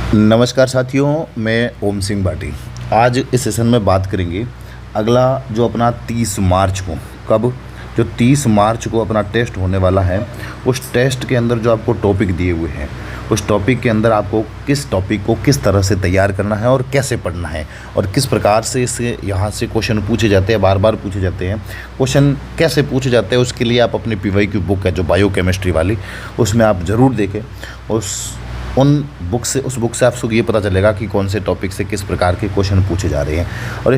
नमस्कार साथियों, मैं ओम सिंह बाटी। आज इस सेशन में बात करेंगे अगला जो अपना 30 मार्च को कब जो 30 मार्च को अपना टेस्ट होने वाला है, उस टेस्ट के अंदर जो आपको टॉपिक दिए हुए हैं, उस टॉपिक के अंदर आपको किस टॉपिक को किस तरह से तैयार करना है और कैसे पढ़ना है और किस प्रकार से इससे यहाँ से क्वेश्चन पूछे जाते हैं, बार बार पूछे जाते हैं। क्वेश्चन कैसे पूछे जाते हैं उसके लिए आप अपनी पीवाई की बुक है जो बायोकेमिस्ट्री वाली, उसमें आप ज़रूर देखें। उस बुक से आपको ये पता चलेगा कि कौन से टॉपिक से किस प्रकार के क्वेश्चन पूछे जा रहे हैं। और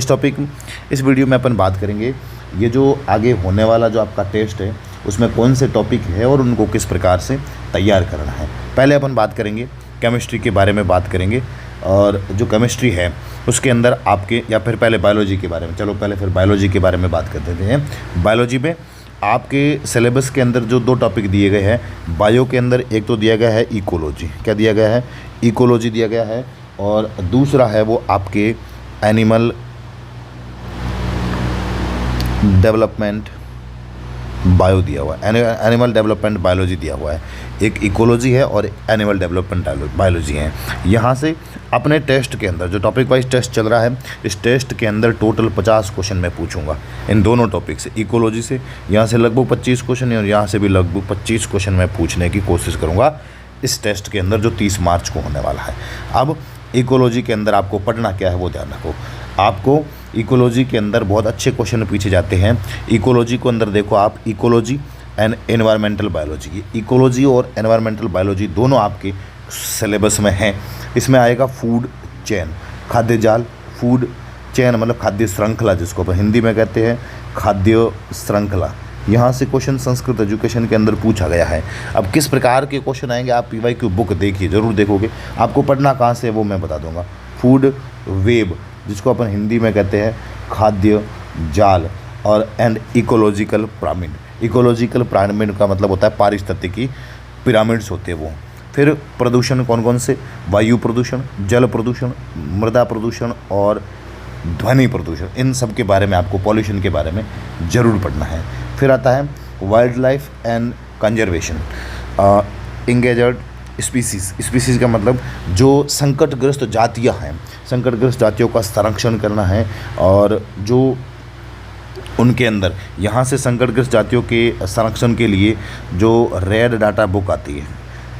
इस वीडियो में अपन बात करेंगे ये जो आगे होने वाला जो आपका टेस्ट है उसमें कौन से टॉपिक है और उनको किस प्रकार से तैयार करना है। पहले अपन बात करेंगे केमिस्ट्री के बारे में बात करेंगे, और जो केमिस्ट्री है उसके अंदर आपके, या फिर पहले बायोलॉजी के बारे में, चलो पहले फिर बायोलॉजी के बारे में बात कर देते हैं। बायोलॉजी में आपके सिलेबस के अंदर जो 2 टॉपिक दिए गए हैं बायो के अंदर, एक तो दिया गया है इकोलॉजी, क्या दिया गया है, इकोलॉजी दिया गया है, और दूसरा है वो आपके एनिमल डेवलपमेंट बायो दिया हुआ है, एनिमल डेवलपमेंट बायोलॉजी दिया हुआ है। एक इकोलॉजी है और एनिमल डेवलपमेंट बायोलॉजी है। यहाँ से अपने टेस्ट के अंदर जो टॉपिक वाइज टेस्ट चल रहा है, इस टेस्ट के अंदर टोटल 50 क्वेश्चन मैं पूछूंगा इन दोनों टॉपिक से। इकोलॉजी से यहाँ से लगभग 25 क्वेश्चन और यहाँ से भी लगभग 25 क्वेश्चन मैं पूछने की कोशिश करूँगा इस टेस्ट के अंदर जो 30 मार्च को होने वाला है। अब इकोलॉजी के अंदर आपको पढ़ना क्या है वो ध्यान रखो। आपको इकोलॉजी के अंदर बहुत अच्छे क्वेश्चन पूछे जाते हैं। इकोलॉजी को अंदर देखो आप, ecology and environmental biology, ecology और एनवायरमेंटल बायोलॉजी दोनों आपके सिलेबस में हैं। इसमें आएगा फूड चेन, खाद्य जाल, फूड चेन मतलब खाद्य श्रृंखला, जिसको अपन हिंदी में कहते हैं खाद्य श्रृंखला। यहाँ से क्वेश्चन संस्कृत एजुकेशन के अंदर पूछा गया है। अब किस प्रकार के क्वेश्चन आएंगे आप पीवाई की बुक देखिए, ज़रूर देखोगे। आपको पढ़ना कहाँ से है वो मैं बता दूंगा। फूड वेब, जिसको अपन हिंदी में कहते हैं खाद्य जाल, और and ecological pyramid. Ecological pyramid का मतलब होता है पारिस्थितिकी पिरामिड्स होते हैं वो। फिर प्रदूषण कौन कौन से, वायु प्रदूषण, जल प्रदूषण, मृदा प्रदूषण और ध्वनि प्रदूषण, इन सब के बारे में आपको, पॉल्यूशन के बारे में ज़रूर पढ़ना है। फिर आता है wildlife and conservation, endangered species का मतलब जो संकटग्रस्त जातियां हैं, संकटग्रस्त जातियों का संरक्षण करना है। और जो उनके अंदर यहाँ से संकटग्रस्त जातियों के संरक्षण के लिए जो रेड डाटा बुक आती है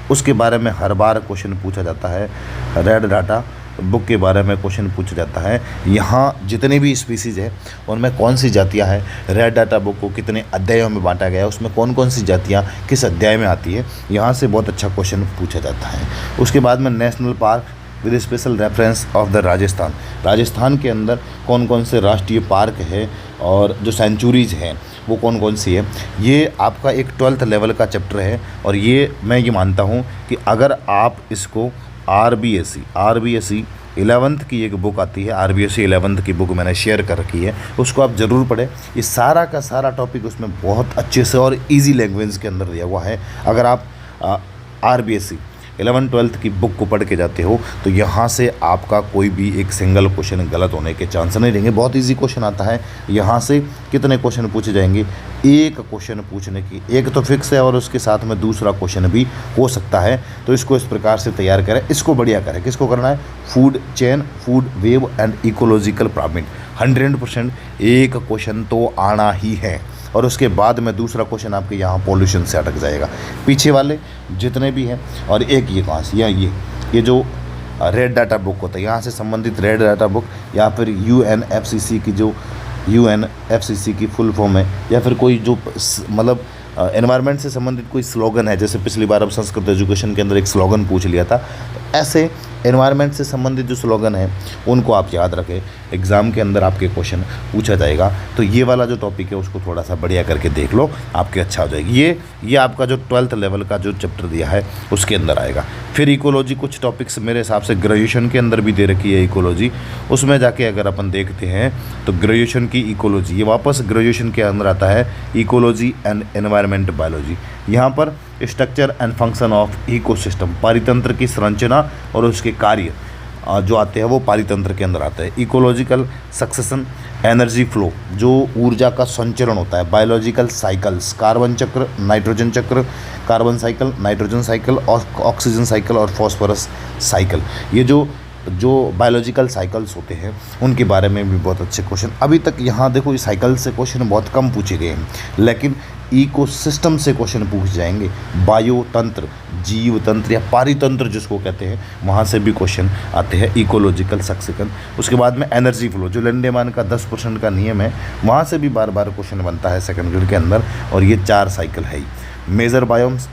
उसके बारे में हर बार क्वेश्चन पूछा जाता है। रेड डाटा बुक के बारे में क्वेश्चन पूछा जाता है। यहाँ जितने भी स्पीसीज़ है उनमें कौन सी जातियाँ हैं, रेड डाटा बुक को कितने अध्यायों में बांटा गया है, उसमें कौन कौन सी जातियाँ किस अध्याय में आती है, यहाँ से बहुत अच्छा क्वेश्चन पूछा जाता है। उसके बाद में national park with special reference of the Rajasthan, Rajasthan के अंदर कौन कौन से राष्ट्रीय पार्क है और जो सेंचुरीज़ हैं वो कौन कौन सी है। ये आपका एक 12th लेवल का चैप्टर है, और ये मैं ये मानता हूँ कि अगर आप इसको आरबीएसई 11th की एक बुक आती है, आरबीएसई 11th की बुक मैंने शेयर कर रखी है, उसको आप ज़रूर पढ़ें। ये सारा का सारा टॉपिक उसमें बहुत अच्छे से और इजी लैंग्वेज के अंदर दिया हुआ है। अगर आप आरबीएसई 11th 12th की बुक को पढ़ के जाते हो तो यहाँ से आपका कोई भी एक सिंगल क्वेश्चन गलत होने के चांस नहीं रहेंगे। बहुत इजी क्वेश्चन आता है। यहाँ से कितने क्वेश्चन पूछे जाएंगे, एक क्वेश्चन पूछने की, एक तो फिक्स है और उसके साथ में दूसरा क्वेश्चन भी हो सकता है। तो इसको इस प्रकार से तैयार करें, इसको बढ़िया करें। किसको करना है, food chain, food web and ecological pyramid. 100% एक क्वेश्चन तो आना ही है, और उसके बाद में दूसरा क्वेश्चन आपके यहाँ पॉल्यूशन से अटक जाएगा। पीछे वाले जितने भी हैं, और एक ये कहाँ से, या ये जो रेड डाटा बुक होता है, यहाँ से संबंधित रेड डाटा बुक, या फिर यूएनएफसीसी की जो यूएनएफसीसी की फुल फॉर्म है, या फिर कोई जो मतलब एनवायरनमेंट से संबंधित कोई स्लोगन है। जैसे पिछली बार अब संस्कृत एजुकेशन के अंदर एक स्लोगन पूछ लिया था, तो ऐसे एनवायरनमेंट से संबंधित जो स्लोगन है उनको आप याद रखें। एग्ज़ाम के अंदर आपके क्वेश्चन पूछा जाएगा, तो ये वाला जो टॉपिक है उसको थोड़ा सा बढ़िया करके देख लो, आपके अच्छा हो जाएगी। ये आपका जो 12th लेवल का जो चैप्टर दिया है उसके अंदर आएगा। फिर इकोलॉजी, कुछ टॉपिक्स मेरे हिसाब से ग्रेजुएशन के अंदर भी दे रखी है इकोलॉजी, उसमें जाके अगर अपन देखते हैं तो ग्रेजुएशन की इकोलॉजी, ये वापस ग्रेजुएशन के अंदर आता है इकोलॉजी एंड एनवायरमेंट बायोलॉजी। यहाँ पर structure and function of ecosystem, पारितंत्र की संरचना और उसके कार्य जो आते हैं वो पारितंत्र के अंदर आते हैं। इकोलॉजिकल सक्सेशन एनर्जी फ्लो, जो ऊर्जा का संचरण होता है। बायोलॉजिकल साइकिल्स, कार्बन चक्र, नाइट्रोजन चक्र, कार्बन साइकिल, नाइट्रोजन साइकिल और ऑक्सीजन साइकिल और फॉस्फोरस साइकिल, ये जो बायोलॉजिकल साइकिल्स होते हैं उनके बारे में भी बहुत अच्छे क्वेश्चन अभी तक यहाँ देखो, इस साइकिल से क्वेश्चन बहुत कम पूछे गए हैं, लेकिन इकोसिस्टम से क्वेश्चन पूछ जाएंगे। बायोतंत्र, जीव तंत्र या पारितंत्र जिसको कहते हैं, वहाँ से भी क्वेश्चन आते हैं, इकोलॉजिकल सक्सेशन। उसके बाद में एनर्जी फ्लो, जो लिंडेमान का 10% का नियम है, वहाँ से भी बार बार क्वेश्चन बनता है सेकंड ग्रेड के अंदर। और ये 4 साइकिल है। Major biomes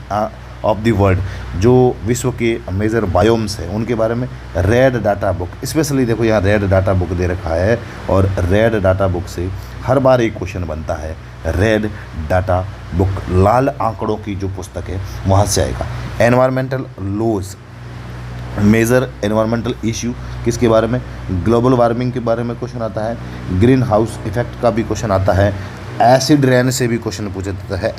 of the world, जो विश्व के मेजर बायोम्स हैं उनके बारे में रेड डाटा बुक, स्पेशली देखो यहाँ रेड डाटा बुक दे रखा है, और रेड डाटा बुक से हर बार एक क्वेश्चन बनता है। रेड डाटा बुक, लाल आंकड़ों की जो पुस्तक है वहाँ से आएगा। Environmental laws, major environmental issue किसके बारे में, ग्लोबल वार्मिंग के बारे में क्वेश्चन आता है। ग्रीन हाउस इफेक्ट का भी क्वेश्चन आता है। एसिड रेन से भी क्वेश्चन पूछा जाता है।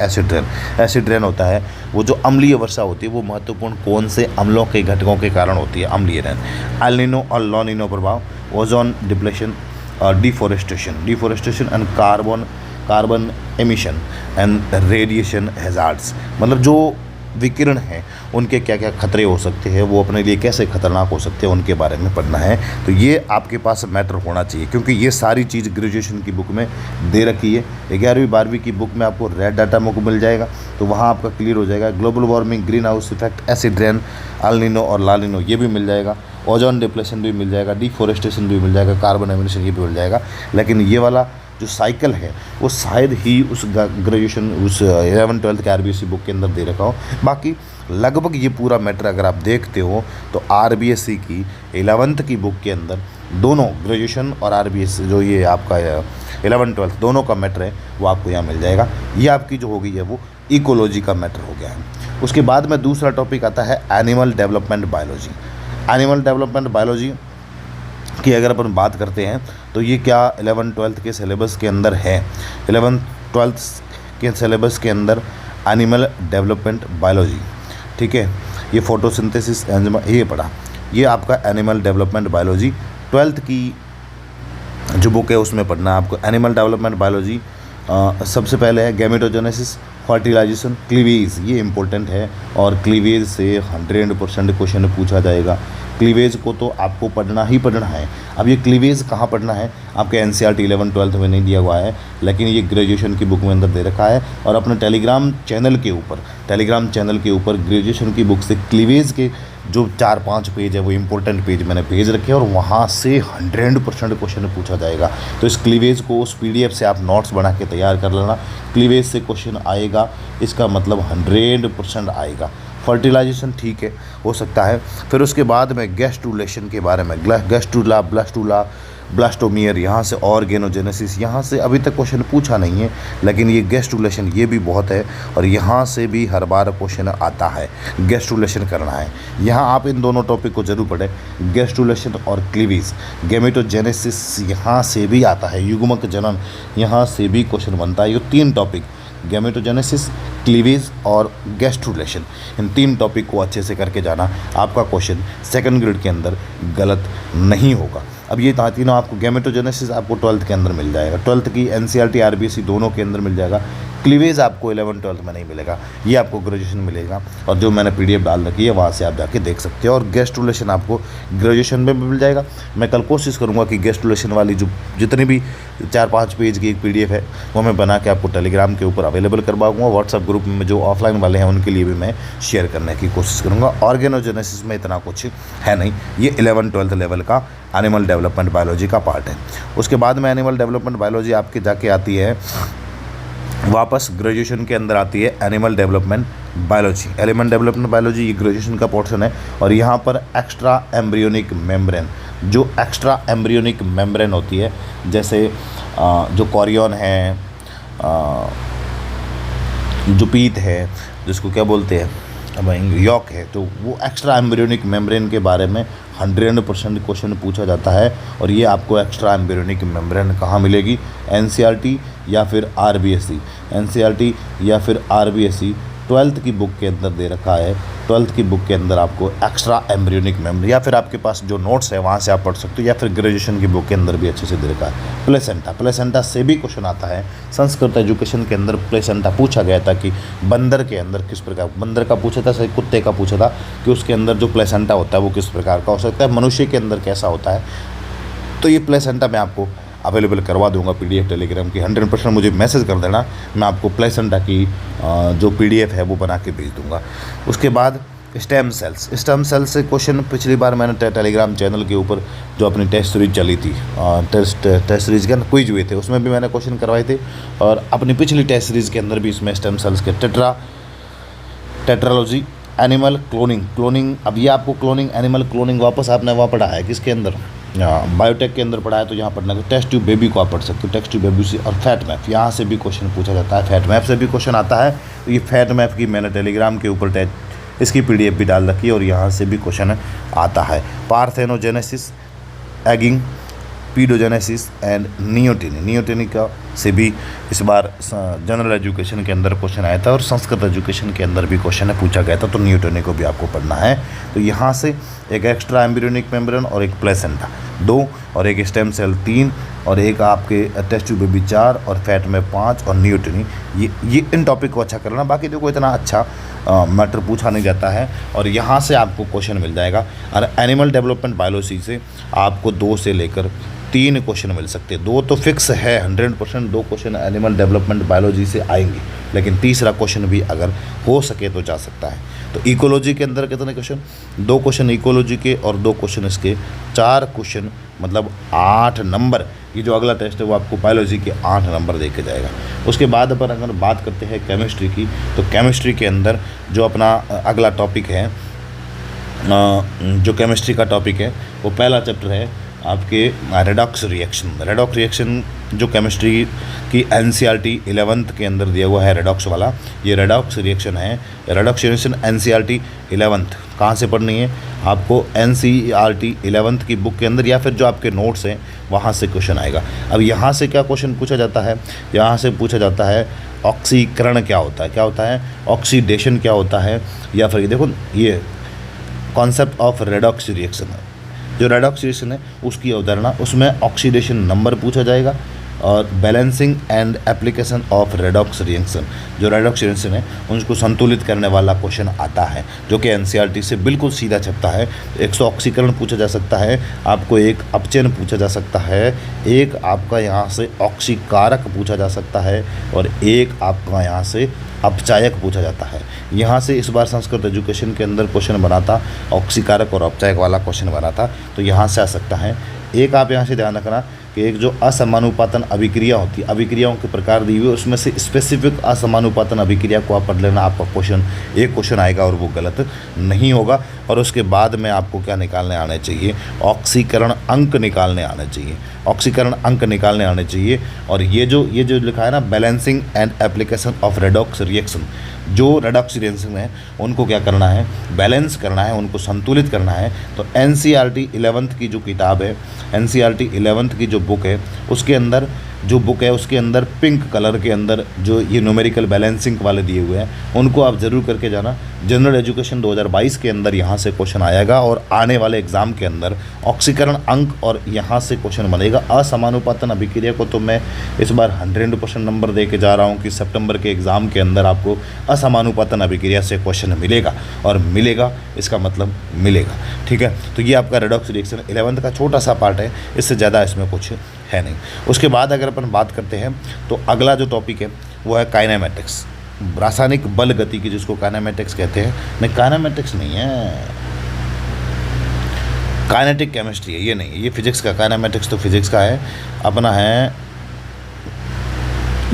एसिड रेन होता है वो जो अम्लीय वर्षा होती है, वो महत्वपूर्ण कौन से अम्लों के घटकों के कारण होती है, अम्लीय रेन। एल नीनो और लॉ नीनो प्रभाव, ओजोन डिप्लेशन और deforestation and carbon emission and radiation hazards, मतलब जो विकिरण हैं उनके क्या क्या खतरे हो सकते हैं, वो अपने लिए कैसे खतरनाक हो सकते हैं, उनके बारे में पढ़ना है। तो ये आपके पास मैटर होना चाहिए, क्योंकि ये सारी चीज़ ग्रेजुएशन की बुक में दे रखी है। 11वीं 12वीं की बुक में आपको रेड डाटा बुक मिल जाएगा, तो वहाँ आपका क्लियर हो जाएगा। Global warming, green house effect, acid rain, El Nino और ला नीनो ये भी मिल जाएगा। ओजोन डिप्लेशन भी मिल जाएगा, डिफोरेस्टेशन भी मिल जाएगा, कार्बन एमिशन ये भी मिल जाएगा। लेकिन ये वाला जो साइकिल है वो शायद ही उस ग्रेजुएशन, उस 11th 12th के आरबीएससी बुक के अंदर दे रखा हो। बाकी लगभग ये पूरा मैटर अगर आप देखते हो तो आरबीएससी की 11th की बुक के अंदर दोनों ग्रेजुएशन और आरबीएससी जो ये आपका 11th 12th दोनों का मैटर है वो आपको यहाँ मिल जाएगा। ये आपकी जो हो गई है वो इकोलॉजी का मैटर हो गया है। उसके बाद में दूसरा टॉपिक आता है animal development biology. Animal development biology की अगर अपन बात करते हैं तो ये क्या 11th 12th के सिलेबस के अंदर है। 11th 12th के सिलेबस के अंदर एनिमल डेवलपमेंट बायोलॉजी, ठीक है, ये फोटोसिंथेसिस एंजाइम ये पढ़ा, ये आपका एनिमल डेवलपमेंट बायोलॉजी 12th की जो बुक है उसमें पढ़ना है आपको। एनिमल डेवलपमेंट बायोलॉजी सबसे पहले है गैमेटोजेनेसिस, फर्टिलाइजेशन, क्लीवेज, ये इंपॉर्टेंट है और क्लीवेज से 100% क्वेश्चन पूछा जाएगा। क्लीवेज को तो आपको पढ़ना ही पढ़ना है। अब ये क्लीवेज कहाँ पढ़ना है, आपके एनसीईआरटी 11th 12th में नहीं दिया हुआ है, लेकिन ये ग्रेजुएशन की बुक में अंदर दे रखा है। और अपने टेलीग्राम चैनल के ऊपर ग्रेजुएशन की बुक से क्लीवेज के जो 4-5 पेज है वो इंपॉर्टेंट पेज मैंने भेज रखे हैं और वहाँ से 100% क्वेश्चन पूछा जाएगा। तो इस क्लीवेज को उस पीडीएफ से आप नोट्स बना के तैयार कर लेना। क्लीवेज से क्वेश्चन आएगा, इसका मतलब 100% आएगा। फर्टिलाइजेशन ठीक है, हो सकता है। फिर उसके बाद में गैस्ट्रुलेशन के बारे में, गैस्ट्रुला, ब्लास्टोमियर, यहाँ से ऑर्गेनोजेनेसिस, यहाँ से अभी तक क्वेश्चन पूछा नहीं है, लेकिन ये गैस्ट्रुलेशन ये भी बहुत है और यहाँ से भी हर बार क्वेश्चन आता है। गैस्ट्रुलेशन करना है, यहाँ आप इन दोनों टॉपिक को जरूर पढ़ें, गैस्ट्रुलेशन और क्लीवेज। गैमेटोजेनेसिस यहाँ से भी आता है, युग्मक जनन, यहाँ से भी क्वेश्चन बनता है। ये 3 टॉपिक, गैमेटोजेनेसिस, क्लीवेज और गैस्ट्रुलेशन, इन 3 टॉपिक को अच्छे से करके जाना, आपका क्वेश्चन सेकंड ग्रेड के अंदर गलत नहीं होगा। अब ये तीनों आपको, गैमेटोजेनेसिस आपको 12th के अंदर मिल जाएगा, 12th की एनसीईआरटी आरबीएससी दोनों के अंदर मिल जाएगा। क्लीवेज आपको 11th 12th में नहीं मिलेगा, ये आपको ग्रेजुएशन मिलेगा और जो मैंने पीडीएफ डाल रखी है वहाँ से आप जाके देख सकते हो। और गैस्ट्रुलेशन आपको ग्रेजुएशन में भी मिल जाएगा। मैं कल कोशिश करूँगा कि गैस्ट्रुलेशन वाली जो जितनी भी 4-5 पेज की एक पीडीएफ है वो मैं बना के आपको टेलीग्राम के ऊपर अवेलेबल करवाऊँगा। व्हाट्सअप ग्रुप में जो ऑफलाइन वाले हैं उनके लिए भी मैं शेयर करने की कोशिश करूँगा। ऑर्गेनोजेनेसिस में इतना कुछ है नहीं, ये 11th 12th लेवल का एनिमल डेवलपमेंट बायोलॉजी का पार्ट है। उसके बाद में एनिमल डेवलपमेंट बायोलॉजी आपके जाके आती है, वापस ग्रेजुएशन के अंदर आती है animal development biology. Animal development biology ये ग्रेजुएशन का पोर्शन है और यहाँ पर एक्स्ट्रा एम्ब्रियोनिक मेम्ब्रेन, जो एक्स्ट्रा एम्ब्रियोनिक मेम्ब्रेन होती है, जैसे जो कॉरियन है, जो पीत है, जिसको क्या बोलते हैं, अब यॉक है, तो वो एक्स्ट्रा एम्ब्रियोनिक मेम्ब्रेन के बारे में 100% क्वेश्चन पूछा जाता है। और ये आपको एक्स्ट्रा एम्ब्रियोनिक मेम्ब्रेन कहाँ मिलेगी, एनसीईआरटी या फिर आरबीएससी, एनसीईआरटी या फिर आरबीएससी ट्वेल्थ की बुक के अंदर दे रखा है। ट्वेल्थ की बुक के अंदर आपको एक्स्ट्रा एम्ब्रियोनिक मेमोरी, या फिर आपके पास जो नोट्स है वहाँ से आप पढ़ सकते हो, या फिर ग्रेजुएशन की बुक के अंदर भी अच्छे से दे रखा है। प्लेसेंटा, प्लेसेंटा से भी क्वेश्चन आता है। संस्कृत एजुकेशन के अंदर प्लेसेंटा पूछा गया था कि बंदर के अंदर किस प्रकार, बंदर का पूछा था, सही कुत्ते का पूछा था कि उसके अंदर जो प्लेसेंटा होता है वो किस प्रकार का हो सकता है, मनुष्य के अंदर कैसा होता है। तो ये प्लेसेंटा मैं आपको अवेलेबल करवा दूंगा PDF टेलीग्राम की। 100% मुझे मैसेज कर देना, मैं आपको प्लेसेंटा की जो PDF है वो बना के भेज दूंगा। उसके बाद स्टेम सेल्स, स्टेम सेल्स से क्वेश्चन पिछली बार मैंने टेलीग्राम चैनल के ऊपर जो अपनी टेस्ट सीरीज चली थी, टेस्ट सीरीज के क्विज हुए थे, उसमें भी मैंने क्वेश्चन करवाए थे। और अपनी पिछली टेस्ट सीरीज़ के अंदर भी इसमें स्टेम सेल्स के टेट्रालॉजी, एनिमल क्लोनिंग। अब ये आपको क्लोनिंग, एनिमल क्लोनिंग वापस आपने वहाँ पढ़ा है किसके अंदर, बायोटेक के अंदर पढ़ा है, तो यहाँ पढ़ना है। टेस्ट ट्यूब बेबी को आप पढ़ सकते हो, टेस्ट ट्यूब बेबी से। और फैट मैप, यहाँ से भी क्वेश्चन पूछा जाता है, फैट मैप से भी क्वेश्चन आता है। तो ये फैट मैप की मैंने टेलीग्राम के ऊपर इसकी PDF भी डाल रखी है और यहाँ से भी क्वेश्चन आता है। पार्थेनोजेनेसिस, एगिंग, पीडोजेनेसिस एंड नियोटेनी का से भी इस बार जनरल एजुकेशन के अंदर क्वेश्चन आया था, और संस्कृत एजुकेशन के अंदर भी क्वेश्चन पूछा गया था। तो नियोटेनी को भी आपको पढ़ना है। तो यहाँ से एक एक्स्ट्रा एम्ब्रियोनिक मेम्ब्रेन और एक प्लेसेंटा 2, और एक स्टेम सेल 3, और एक आपके टेस्ट ट्यूब बेबी 4, और फैट में 5, और नियोटेनी। ये इन टॉपिक को अच्छा करना, बाकी देखो इतना अच्छा मैटर पूछा नहीं जाता है। और यहाँ से आपको क्वेश्चन मिल जाएगा। और एनिमल डेवलपमेंट बायोलॉजी से आपको 2 से लेकर 3 क्वेश्चन मिल सकते हैं। 2 तो फिक्स है 100%, 2 क्वेश्चन एनिमल डेवलपमेंट बायोलॉजी से आएंगे, लेकिन तीसरा क्वेश्चन भी अगर हो सके तो जा सकता है। तो इकोलॉजी के अंदर कितने क्वेश्चन, 2 क्वेश्चन इकोलॉजी के और 2 क्वेश्चन इसके, 4 क्वेश्चन, मतलब 8 नंबर। ये जो अगला टेस्ट है वो आपको बायोलॉजी के 8 नंबर दे के जाएगा। उसके बाद पर अगर बात करते हैं केमिस्ट्री की, तो केमिस्ट्री के अंदर जो अपना अगला टॉपिक है, जो केमिस्ट्री का टॉपिक है, वो पहला चैप्टर है आपके रेडॉक्स रिएक्शन जो केमिस्ट्री की NCERT 11th के अंदर दिया हुआ है, रेडॉक्स वाला। ये रेडॉक्स रिएक्शन है। रेडॉक्स रिएक्शन NCERT 11th कहाँ से पढ़नी है आपको, NCERT 11th की बुक के अंदर, या फिर जो आपके नोट्स हैं वहाँ से क्वेश्चन आएगा। अब यहाँ से क्या क्वेश्चन पूछा जाता है, यहाँ से पूछा जाता है ऑक्सीकरण क्या होता है, ऑक्सीडेशन क्या होता है, या फिर देखो ये कॉन्सेप्ट ऑफ रेडॉक्स रिएक्शन है। जो रेडॉक्स रिएक्शन है उसकी अवधारणा, उसमें ऑक्सीडेशन नंबर पूछा जाएगा, और balancing and application of redox reaction, जो रेडॉक्स रिएक्शन है उनको संतुलित करने वाला क्वेश्चन आता है, जो कि NCERT से बिल्कुल सीधा छपता है। 100 ऑक्सीकरण पूछा जा सकता है, आपको एक अपचयन पूछा जा सकता है, एक आपका यहाँ से ऑक्सीकारक पूछा जा सकता है, और एक आपका यहाँ से अपचायक पूछा जाता है। यहाँ से इस बार संस्कृत एजुकेशन के अंदर क्वेश्चन बना था, ऑक्सीकारक और अपचायक वाला क्वेश्चन बना था, तो यहाँ से आ सकता है। एक आप यहाँ से ध्यान रखना कि एक जो असमानुपातन अभिक्रिया होती है, अभिक्रियाओं के प्रकार दी हुई, उसमें से स्पेसिफिक असमानुपातन अभिक्रिया को आप पढ़ लेना। आपका एक क्वेश्चन आएगा और वो गलत नहीं होगा। और उसके बाद में आपको क्या निकालने आने चाहिए, ऑक्सीकरण अंक निकालने आने चाहिए, ऑक्सीकरण अंक निकालने आने चाहिए। और ये जो लिखा है ना, balancing and application of redox reaction, जो रेडॉक्स रिएक्शन है उनको क्या करना है, बैलेंस करना है, उनको संतुलित करना है। तो NCERT 11th की जो किताब है, NCERT 11th की जो बुक है, उसके अंदर उसके अंदर पिंक कलर के अंदर जो ये न्यूमेरिकल बैलेंसिंग वाले दिए हुए हैं, उनको आप ज़रूर करके जाना। जनरल एजुकेशन 2022 के अंदर यहाँ से क्वेश्चन आएगा, और आने वाले एग्ज़ाम के अंदर ऑक्सीकरण अंक और यहाँ से क्वेश्चन बनेगा। असमानुपातन अभिक्रिया को तो मैं इस बार 100% नंबर दे के जा रहा हूँ कि सितंबर के एग्ज़ाम के अंदर आपको असमानुपातन अभिक्रिया से क्वेश्चन मिलेगा, और मिलेगा इसका मतलब मिलेगा। ठीक है, तो ये आपका रेडॉक्स रिएक्शन 11th का छोटा सा पार्ट है, इससे ज़्यादा इसमें कुछ है नहीं। उसके बाद अगर अपन बात करते हैं तो अगला जो टॉपिक है वो है काइनेमेटिक्स, रासायनिक बल गति की, जिसको काइनेमेटिक्स कहते हैं। नहीं, काइनेमेटिक्स नहीं है, काइनेटिक केमिस्ट्री है, ये नहीं, ये फिजिक्स का, काइनेमेटिक्स तो फिजिक्स का है। अपना है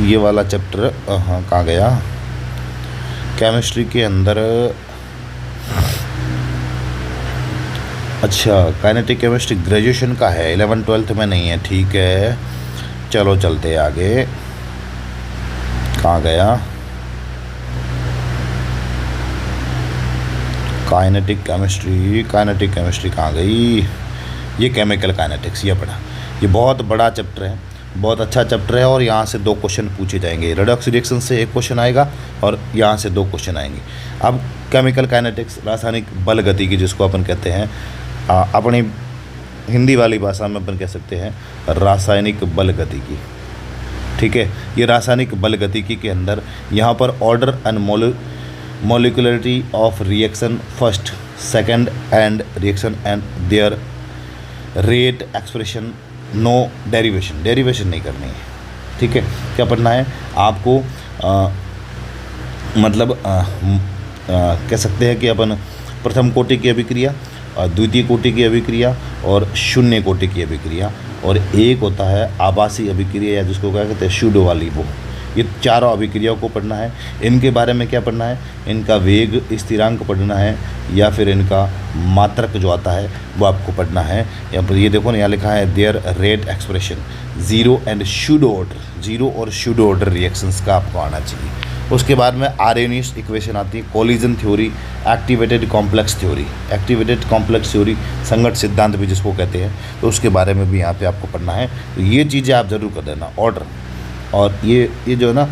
ये वाला चैप्टर, हाँ कहाँ गया, केमिस्ट्री के अंदर, अच्छा काइनेटिक केमिस्ट्री ग्रेजुएशन का है, 11th-12th में नहीं है। ठीक है, चलो चलते हैं आगे। कहाँ गया, काइनेटिक केमिस्ट्री कहाँ गई, ये केमिकल काइनेटिक्स, ये पढ़ा, ये बहुत बड़ा चैप्टर है, बहुत अच्छा चैप्टर है और यहाँ से 2 क्वेश्चन पूछे जाएंगे। रेडॉक्स रिएक्शन से 1 क्वेश्चन आएगा और यहाँ से 2 क्वेश्चन आएंगे। अब केमिकल काइनेटिक्स, रासायनिक बल गतिकी जिसको अपन कहते हैं, अपनी हिंदी वाली भाषा में अपन कह सकते हैं रासायनिक बल गतिकी। ठीक है, ये रासायनिक बल गतिकी के अंदर यहाँ पर order and molecularity of reaction first second and reaction and their rate expression, no derivation नहीं करनी है। ठीक है, क्या पढ़ना है आपको, कह सकते हैं कि अपन प्रथम कोटि की अभिक्रिया, द्वितीय कोटि की अभिक्रिया और शून्य कोटि की अभिक्रिया, और एक होता है आभासी अभिक्रिया या जिसको क्या कहते हैं शूडो वाली, वो ये चारों अभिक्रियाओं को पढ़ना है। इनके बारे में क्या पढ़ना है, इनका वेग स्थिरांक पढ़ना है या फिर इनका मात्रक जो आता है वो आपको पढ़ना है। यहाँ पर ये देखो ना, यहाँ लिखा है there rate expression, zero and pseudo order, zero और शूडो ऑर्डर रिएक्शंस का आपको आना चाहिए। उसके बाद में आर्हेनियस इक्वेशन आती है, collision theory, activated complex theory, activated complex theory, संगत सिद्धांत भी जिसको कहते हैं, तो उसके बारे में भी यहाँ पे आपको पढ़ना है। तो ये चीज़ें आप ज़रूर कर देना, ऑर्डर, और ये जो है ना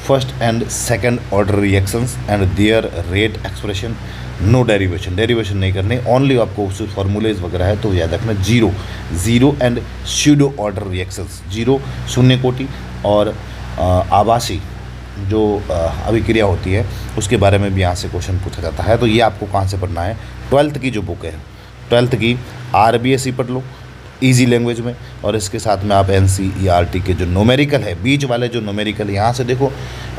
first and second order reactions and their rate expression, no derivation नहीं करनी, ओनली आपको उस फॉर्मूलेज वगैरह है तो याद रखना, zero and pseudo order reactions, zero शून्य कोटि और आभासी जो अभिक्रिया होती है उसके बारे में भी यहाँ से क्वेश्चन पूछा जाता है। तो ये आपको कहाँ से पढ़ना है, 12th की जो बुक है, 12th की RBSE पढ़ लो इजी लैंग्वेज में, और इसके साथ में आप NCERT के जो न्यूमेरिकल है, बीच वाले जो न्यूमेरिकल, यहाँ से देखो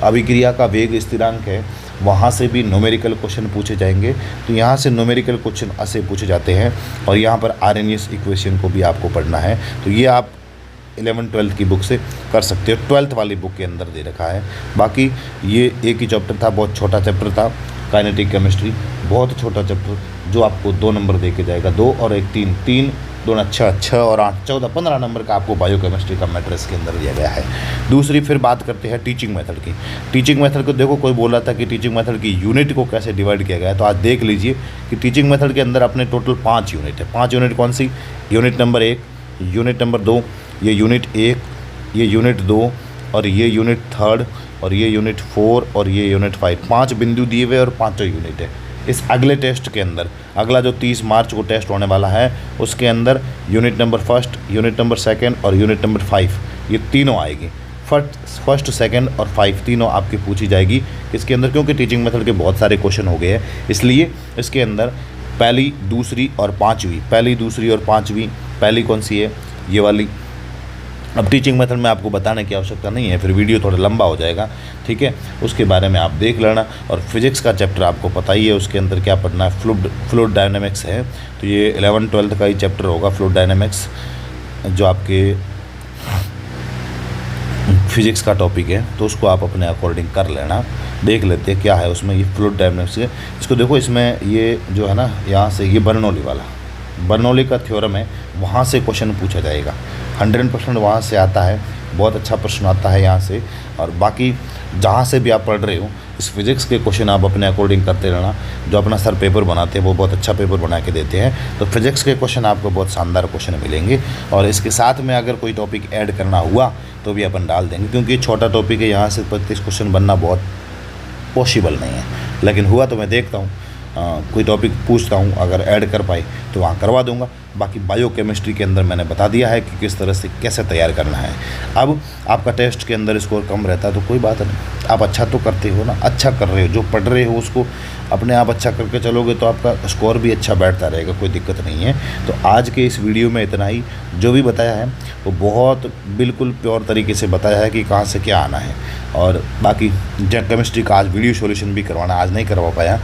अभिक्रिया का वेग स्थिरांक है, वहाँ से भी न्यूमेरिकल क्वेश्चन पूछे जाएंगे। तो यहाँ से न्यूमेरिकल क्वेश्चन ऐसे पूछे जाते हैं, और यहाँ पर आर्हेनियस इक्वेशन को भी आपको पढ़ना है। तो ये आप 11th-12th की बुक से कर सकते हो, 12th वाली बुक के अंदर दे रखा है। बाकी ये एक ही चैप्टर था, बहुत छोटा चैप्टर था, काइनेटिक केमिस्ट्री, बहुत छोटा चैप्टर जो आपको 2 नंबर दे के जाएगा, 2 और 1 3 दोनों 6 और 8 14 15 नंबर का आपको बायोकेमिस्ट्री का मैट्रिक्स के अंदर दिया गया है। दूसरी फिर बात करते हैं टीचिंग मेथड की। टीचिंग मेथड को देखो, कोई बोल रहा था कि टीचिंग मेथड की यूनिट को कैसे डिवाइड किया गया है, तो आज देख लीजिए कि टीचिंग मेथड के अंदर अपने टोटल 5 यूनिट है। 5 यूनिट कौन सी, यूनिट नंबर 1, यूनिट नंबर 2, ये यूनिट 1, ये यूनिट 2, और ये यूनिट 3, और ये यूनिट 4, और ये यूनिट 5। 5 बिंदु दिए हुए और 5 यूनिट है। इस अगले टेस्ट के अंदर, अगला जो 30 मार्च को टेस्ट होने वाला है, उसके अंदर यूनिट नंबर 1, यूनिट नंबर 2 और यूनिट नंबर 5, ये तीनों आएगी। फर्स्ट, सेकंड और 5 तीनों आपकी पूछी जाएगी इसके अंदर, क्योंकि टीचिंग मेथड के बहुत सारे क्वेश्चन हो गए हैं, इसलिए इसके अंदर पहली, दूसरी और 5वीं, पहली, दूसरी और 5वीं, पहली कौन सी है, ये वाली। अब टीचिंग मेथड में आपको बताने की आवश्यकता नहीं है, फिर वीडियो थोड़ा लंबा हो जाएगा। ठीक है, उसके बारे में आप देख लेना। और फिजिक्स का चैप्टर आपको पता ही है, उसके अंदर क्या पढ़ना है, फ्लूइड डायनेमिक्स है, तो ये 11th-12th का ही चैप्टर होगा, फ्लूइड डायनेमिक्स, जो आपके फिजिक्स का टॉपिक है, तो उसको आप अपने अकॉर्डिंग कर लेना। देख लेते हैं क्या है उसमें, ये फ्लूइड डायनेमिक्स है। इसको देखो, इसमें ये जो है ना, यहाँ से ये बर्नौली वाला, बर्नौली का थ्योरम है, वहाँ से क्वेश्चन पूछा जाएगा, 100% वहाँ से आता है, बहुत अच्छा प्रश्न आता है यहाँ से। और बाकी जहाँ से भी आप पढ़ रहे हो, इस फिज़िक्स के क्वेश्चन आप अपने अकॉर्डिंग करते रहना। जो अपना सर पेपर बनाते हैं वो बहुत अच्छा पेपर बना के देते हैं, तो फिज़िक्स के क्वेश्चन आपको बहुत शानदार क्वेश्चन मिलेंगे। और इसके साथ में अगर कोई टॉपिक ऐड करना हुआ तो भी अपन डाल देंगे, क्योंकि छोटा टॉपिक है, यहाँ से 25 क्वेश्चन बनना बहुत पॉसिबल नहीं है, लेकिन हुआ तो मैं देखता हूँ, कोई टॉपिक पूछता हूँ, अगर ऐड कर पाए तो वहाँ करवा दूँगा। बाकी बायोकेमिस्ट्री के अंदर मैंने बता दिया है कि किस तरह से कैसे तैयार करना है। अब आपका टेस्ट के अंदर स्कोर कम रहता है तो कोई बात नहीं, आप अच्छा तो करते हो ना, अच्छा कर रहे हो, जो पढ़ रहे हो उसको अपने आप अच्छा करके चलोगे तो आपका स्कोर भी अच्छा बैठता रहेगा, कोई दिक्कत नहीं है। तो आज के इस वीडियो में इतना ही, जो भी बताया है वो बहुत बिल्कुल प्योर तरीके से बताया है कि कहाँ से क्या आना है। और बाकी केमिस्ट्री का आज वीडियो सॉल्यूशन भी करवाना, आज नहीं करवा पाया,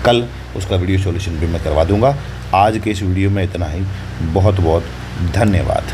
कल उसका वीडियो सॉल्यूशन भी मैं करवा दूंगा। आज के इस वीडियो में इतना ही, बहुत बहुत धन्यवाद।